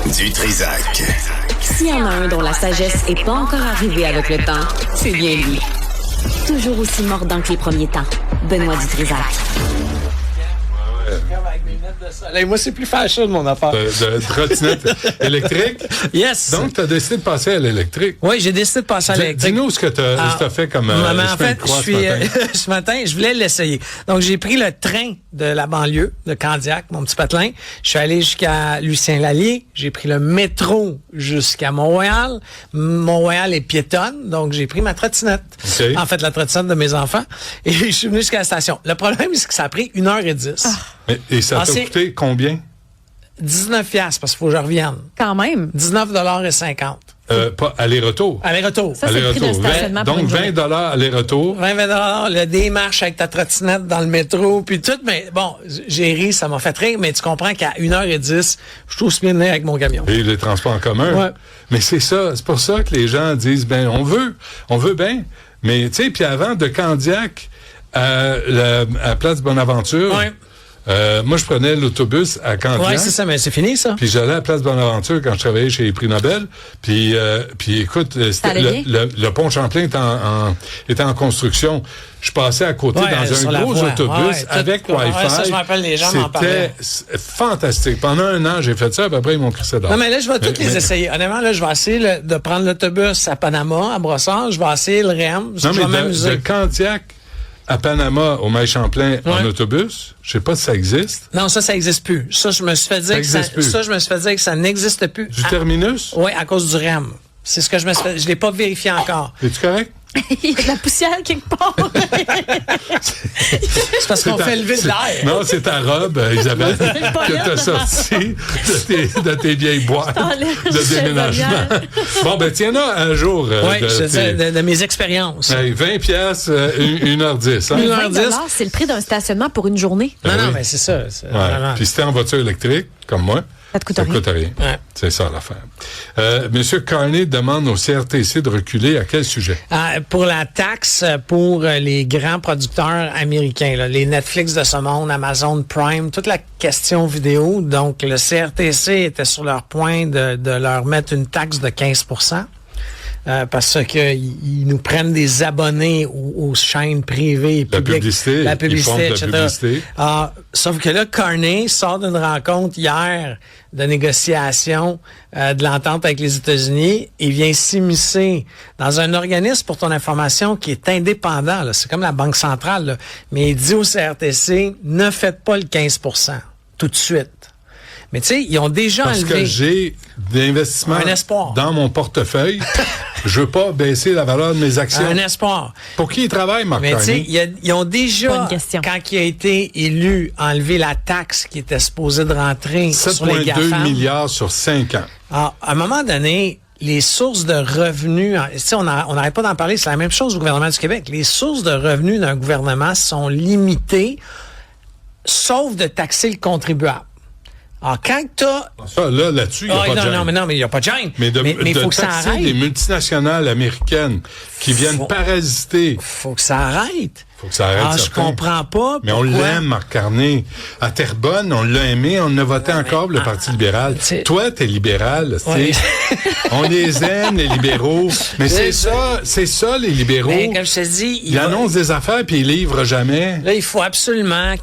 Du Trizac. S'il y en a un dont la sagesse n'est pas encore arrivée avec le temps, c'est bien lui. Toujours aussi mordant que les premiers temps. Benoît Dutrizac. Moi, c'est plus fashion, mon affaire. De trottinette électrique? Yes. Donc, tu as décidé de passer à l'électrique. Oui, j'ai décidé de passer à l'électrique. Dis-nous ce que tu as fait comme en fait, ce matin, je voulais l'essayer. Donc, j'ai pris le train de la banlieue, de Candiac, mon petit patelin. Je suis allé jusqu'à Lucien-Lallier. J'ai pris le métro jusqu'à Mont-Royal. Mont-Royal est piétonne, donc j'ai pris ma trottinette. Okay. En fait, la trottinette de mes enfants. Et je suis venu jusqu'à la station. Le problème, c'est que ça a pris 1h10. Et ça t'a coûté combien? 19$ parce qu'il faut que je revienne. Quand même. 19,50 $. Pas aller-retour. Aller-retour. Ça, c'est le prix d'un stationnement pour donc, une journée. $20 aller-retour. 20 $, le démarche avec ta trottinette dans le métro, puis tout. Mais bon, j'ai ri, ça m'a fait rire, mais tu comprends qu'à 1h10, je trouve bien de venir avec mon camion. Et les transports en commun. Ouais. Mais c'est ça. C'est pour ça que les gens disent, on veut bien. Mais, tu sais, puis avant, de Candiac à Place Bonaventure, ouais. Moi, je prenais l'autobus à Candiac. Oui, c'est ça, mais c'est fini, ça. Puis j'allais à Place Bonaventure quand je travaillais chez les Prix Nobel. Puis écoute, le pont Champlain était en construction. Je passais à côté dans un gros autobus avec Wi-Fi. Ça, je me rappelle, les gens m'en parlaient. C'était fantastique. Pendant un an, j'ai fait ça, puis après, ils m'ont crissé dehors. Non, mais là, je vais toutes les essayer. Honnêtement, là, je vais essayer de prendre l'autobus à Panama, à Brossard. Je vais essayer le REM. Non, mais de Candiac à Panama, au Mail-Champlain, en autobus, je sais pas si ça existe. Non, ça existe plus. Ça, je me suis fait dire que ça n'existe plus. Du terminus? Oui, à cause du REM. C'est ce que je me suis fait. Je l'ai pas vérifié encore. Es-tu correct? Il y a de la poussière quelque part. C'est parce qu'on fait lever de l'air. Non, c'est ta robe, Isabelle, que t'as sorti de tes vieilles boîtes de déménagement. Bon, tiens-là un jour. Oui, de mes expériences. 20$, 1h10. Hein? 1h10, c'est le prix d'un stationnement pour une journée. Non, mais c'est ça. Puis si t'es en voiture électrique, comme moi, ça te coûte rien. Ouais. C'est ça l'affaire. Monsieur Carney demande au CRTC de reculer à quel sujet? Pour la taxe pour les grands producteurs américains, là, les Netflix de ce monde, Amazon Prime, toute la question vidéo. Donc, le CRTC était sur leur point de leur mettre une taxe de 15%. Parce que ils nous prennent des abonnés aux chaînes privées et publiques. La publicité, etc. Sauf que là, Carney sort d'une rencontre hier de négociation de l'entente avec les États-Unis et vient s'immiscer dans un organisme, pour ton information, qui est indépendant. Là. C'est comme la Banque centrale. Là. Mais il dit au CRTC, ne faites pas le 15% tout de suite. Mais tu sais, ils ont déjà enlevé... Parce que j'ai d'investissements dans mon portefeuille. Je veux pas baisser la valeur de mes actions. Un espoir. Pour qui ils travaillent, Marc Carney? Mais tu sais, ils ont déjà, quand il a été élu, enlevé la taxe qui était supposée de rentrer sur les GAFAM. 7,2 milliards sur 5 ans. Alors, à un moment donné, les sources de revenus, tu sais, on n'arrête pas d'en parler, c'est la même chose au gouvernement du Québec. Les sources de revenus d'un gouvernement sont limitées, sauf de taxer le contribuable. Alors, quand t'as... Ça, là-dessus, il n'y a pas de gêne. Non, mais il n'y a pas de gêne. Mais il faut que ça arrête. Les multinationales américaines qui viennent parasiter. Faut que ça arrête. Faut que ça arrête. Je comprends pas. Mais on l'aime, Marc Carney. À Terrebonne, on l'a aimé, on a voté encore le Parti libéral. Toi, t'es libéral, tu sais. On les aime, les libéraux. Mais c'est ça, les libéraux. Mais comme je te dis... Ils annoncent des affaires puis ils livrent jamais. Là, il faut absolument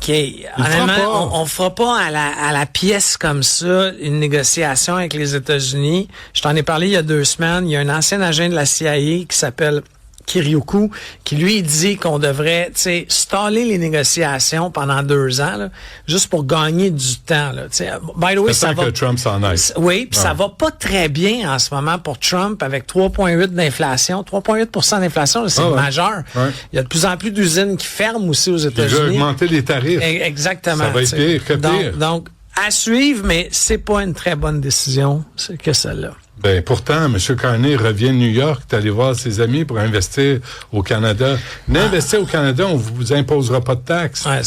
on fera pas à la pièce comme ça une négociation avec les États-Unis. Je t'en ai parlé il y a 2 semaines. Il y a un ancien agent de la CIA qui s'appelle Kiryoku, qui lui dit qu'on devrait, tu sais, staller les négociations pendant 2 ans, là, juste pour gagner du temps, là. Tu sais, by the way, ça va. Que Trump s'en aille. Oui, puis ça va pas très bien en ce moment pour Trump avec 3,8 d'inflation, 3,8% d'inflation, c'est majeur. Ouais. Il y a de plus en plus d'usines qui ferment aussi aux États-Unis. Il veut augmenter les tarifs. Exactement. Ça va être pire que pire. Donc, à suivre, mais c'est pas une très bonne décision, c'est que celle-là. Ben pourtant, M. Carney revient de New York, est allé voir ses amis pour investir au Canada. D'investir au Canada, on vous imposera pas de taxes. Ouais,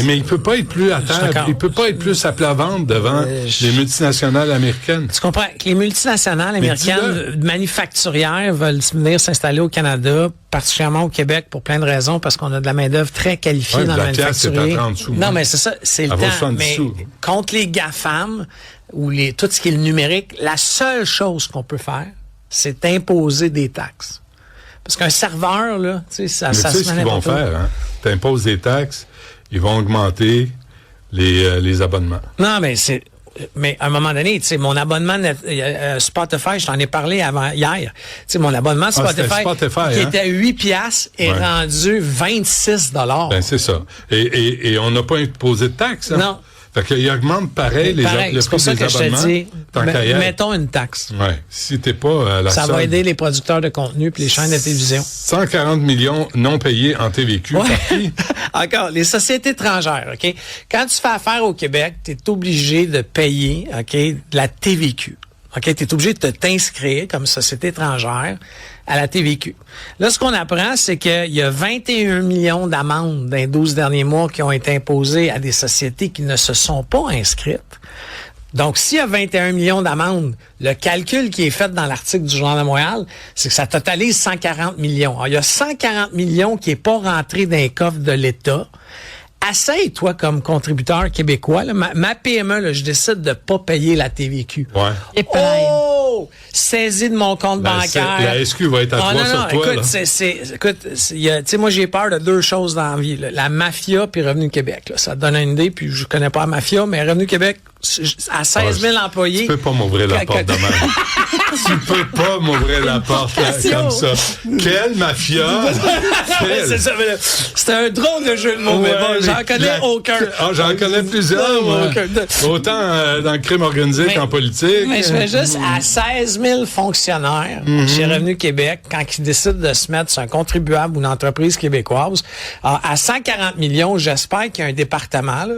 mais il peut pas être plus à table, il peut pas être plus à plat ventre devant les multinationales américaines. Tu comprends que les multinationales américaines manufacturières veulent venir s'installer au Canada, particulièrement au Québec, pour plein de raisons, parce qu'on a de la main-d'œuvre très qualifiée dans le manufacturier. C'est à 30 sous, non, mais c'est ça, c'est le temps. Mais sous. contre les GAFAM, ou tout ce qui est le numérique, la seule chose qu'on peut faire, c'est imposer des taxes. Parce qu'un serveur, là, tu sais, ça se ce qu'ils vont faire, hein? T'imposes des taxes, ils vont augmenter les abonnements. Non, mais à un moment donné, tu sais, mon abonnement Spotify, je t'en ai parlé hier. Tu sais, mon abonnement Spotify qui était à 8 piastres est rendu 26 $. Ben, c'est ça. Et on n'a pas imposé de taxes, hein? Non. Fait qu'il augmente pareil le prix des abonnements. Mettons une taxe. Ouais. Si t'es pas à la ça va aider les producteurs de contenu puis les chaînes de télévision. 140 millions non payés en TVQ. Ouais. Encore, les sociétés étrangères, OK? Quand tu fais affaire au Québec, tu es obligé de payer, OK, de la TVQ. OK, tu es obligé de t'inscrire comme société étrangère à la TVQ. Là, ce qu'on apprend, c'est qu'il y a 21 millions d'amendes dans les 12 derniers mois qui ont été imposées à des sociétés qui ne se sont pas inscrites. Donc, s'il y a 21 millions d'amendes, le calcul qui est fait dans l'article du Journal de Montréal, c'est que ça totalise 140 millions. Alors, il y a 140 millions qui n'est pas rentré dans les coffres de l'État. Essaye-toi comme contributeur québécois, là, ma PME, là, je décide de pas payer la TVQ. Ouais. Et Oh! Saisie de mon compte bancaire. La SQ va être à toi sur toi. Écoute, tu sais, moi, j'ai peur de deux choses dans la vie. Là. La mafia puis Revenu Québec. Là. Ça te donne une idée, puis je connais pas la mafia, mais Revenu Québec, à 16 000 employés. Tu peux pas m'ouvrir la porte de même. Tu peux pas m'ouvrir la porte là, comme ça. Quelle mafia! C'est un drôle de jeu de mots, mais bon, j'en connais aucun. J'en connais plusieurs, moi. Autant dans le crime organisé qu'en politique. Mais je fais juste à 16 000 fonctionnaires chez Revenu Québec, quand ils décident de se mettre sur un contribuable ou une entreprise québécoise, à 140 millions, j'espère qu'il y a un département là,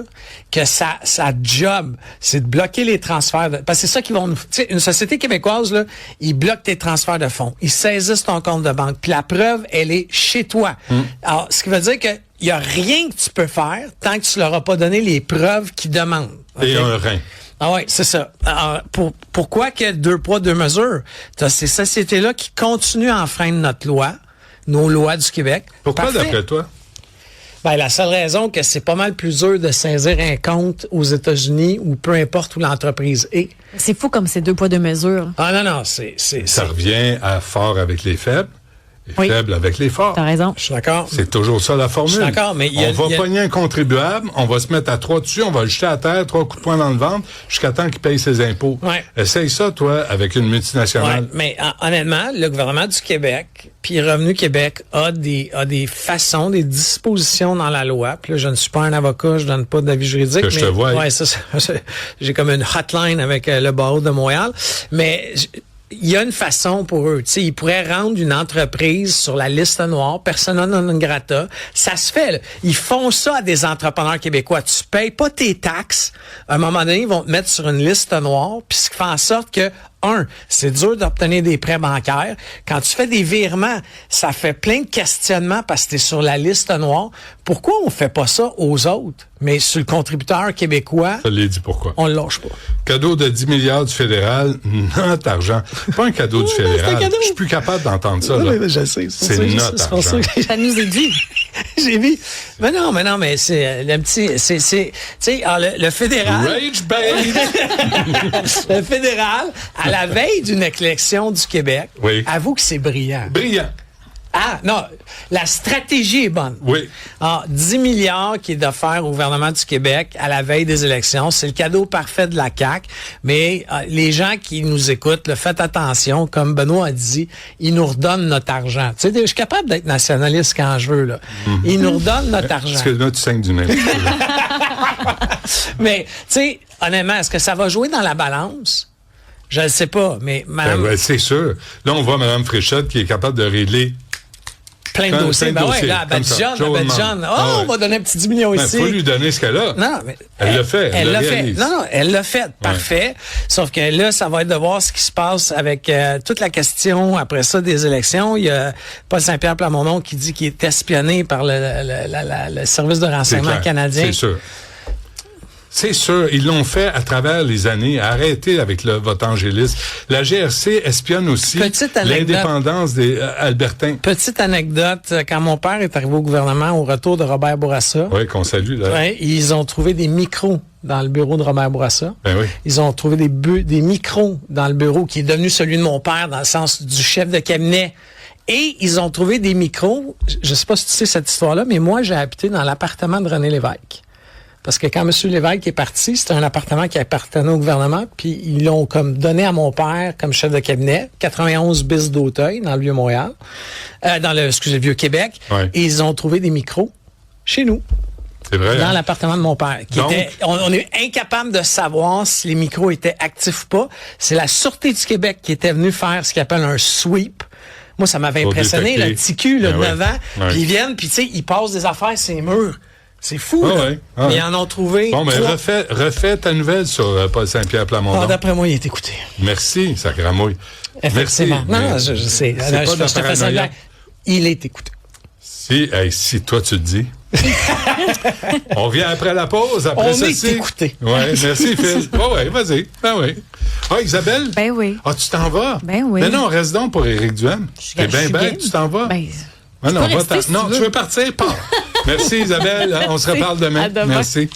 que sa job, c'est de bloquer les transferts. Parce que c'est ça qu'ils vont nous... Tu sais, une société québécoise, là, ils bloquent tes transferts de fonds. Ils saisissent ton compte de banque. Puis la preuve, elle est chez toi. Alors, ce qui veut dire que il y a rien que tu peux faire tant que tu leur as pas donné les preuves qu'ils demandent. Okay? Et un rein. Ah oui, c'est ça. Alors, pourquoi que 2 poids, 2 mesures? Tu as ces sociétés-là qui continuent à enfreindre notre loi, nos lois du Québec. Pourquoi, d'après toi? Ben, la seule raison que c'est pas mal plus dur de saisir un compte aux États-Unis ou peu importe où l'entreprise est. C'est fou comme c'est 2 poids, 2 mesures. Ah non, ça revient à fort avec les faibles. Et faible avec les forts. T'as raison. Je suis d'accord. C'est toujours ça la formule. Je suis d'accord, mais on va pogner un contribuable, on va se mettre à 3 dessus, on va le jeter à terre, 3 coups de poing dans le ventre, jusqu'à temps qu'il paye ses impôts. Ouais. Essaye ça, toi, avec une multinationale. Ouais, mais honnêtement, le gouvernement du Québec, puis Revenu Québec, a des façons, des dispositions dans la loi. Puis là, je ne suis pas un avocat, je donne pas d'avis juridique. Que je te vois. Ouais, ça, j'ai comme une hotline avec le barreau de Montréal. Mais il y a une façon pour eux. Tu sais, ils pourraient rendre une entreprise sur la liste noire, persona non grata. Ça se fait, là. Ils font ça à des entrepreneurs québécois. Tu payes pas tes taxes. À un moment donné, ils vont te mettre sur une liste noire, puis ce qui fait en sorte que c'est dur d'obtenir des prêts bancaires. Quand tu fais des virements, ça fait plein de questionnements parce que tu es sur la liste noire. Pourquoi on fait pas ça aux autres? Mais sur le contributeur québécois, je l'ai dit pourquoi. On le lâche pas. Cadeau de 10 milliards du fédéral, notre argent. Pas un cadeau du fédéral. Je suis plus capable d'entendre ça. Là. Oui, je sais. C'est notre argent. Ça nous est dû. J'ai vu. Mais non, mais c'est le petit, tu sais, le fédéral. Rage bait. Le fédéral, à la veille d'une élection du Québec, avoue que c'est brillant. Brillant. Ah, non, la stratégie est bonne. Oui. 10 milliards qui est d'offert au gouvernement du Québec à la veille des élections. C'est le cadeau parfait de la CAQ. Mais les gens qui nous écoutent, faites attention. Comme Benoît a dit, ils nous redonnent notre argent. Tu sais, je suis capable d'être nationaliste quand je veux, là. Ils nous redonnent notre argent. Excuse-moi, tu saignes du nez. Mais, tu sais, honnêtement, est-ce que ça va jouer dans la balance? Je ne sais pas, mais madame... c'est sûr. Là, on voit Mme Fréchette qui est capable de régler plein de dossiers. Ben ouais, là, John. On va donner un petit 10 millions ici. Il faut lui donner ce qu'elle a. Non, mais elle l'a fait. Elle l'a fait. Non, elle l'a fait. Parfait. Sauf que là, ça va être de voir ce qui se passe avec toute la question après ça des élections. Il y a Paul Saint-Pierre Plamondon qui dit qu'il est espionné par le service de renseignement canadien. C'est sûr. C'est sûr, ils l'ont fait à travers les années. Arrêtez avec votre angélisme. La GRC espionne aussi l'indépendance des Albertains. Petite anecdote, quand mon père est arrivé au gouvernement au retour de Robert Bourassa. Oui, qu'on salue. Là. Ouais, ils ont trouvé des micros dans le bureau de Robert Bourassa. Ben oui. Ils ont trouvé des micros dans le bureau qui est devenu celui de mon père dans le sens du chef de cabinet. Et ils ont trouvé des micros. Je sais pas si tu sais cette histoire-là, mais moi, j'ai habité dans l'appartement de René Lévesque. Parce que quand M. Lévesque est parti, c'était un appartement qui appartenait au gouvernement, puis ils l'ont comme donné à mon père comme chef de cabinet, 91 bis d'Auteuil, dans le Vieux-Montréal, le Vieux-Québec, ouais. Et ils ont trouvé des micros chez nous. C'est vrai. Dans l'appartement de mon père. On est incapable de savoir si les micros étaient actifs ou pas. C'est la Sûreté du Québec qui était venue faire ce qu'ils appellent un sweep. Moi, ça m'avait impressionné, le petit cul, de 9 ans. Ouais. Puis ils viennent, puis tu sais, ils passent des affaires sur les murs. C'est fou, là. Ouais. Mais ils en ont trouvé. Bon, mais refais ta nouvelle sur Paul Saint-Pierre Plamondon. D'après moi, il est écouté. Merci, ça gramouille. Effectivement. Merci. Non, je sais. Je te fais ça bien. Il est écouté. Si toi tu le dis. On revient après la pause. Après on est écouté. Oui, merci Phil. Oui, vas-y. Ben oui. Ah, Isabelle? Ben oui. Ah, tu t'en vas? Ben oui. Mais non, reste donc pour Éric Duhem. T'es bien bête, tu t'en vas? Ben, non, tu veux partir? Pas. Merci Isabelle. On se reparle demain. À demain. Merci.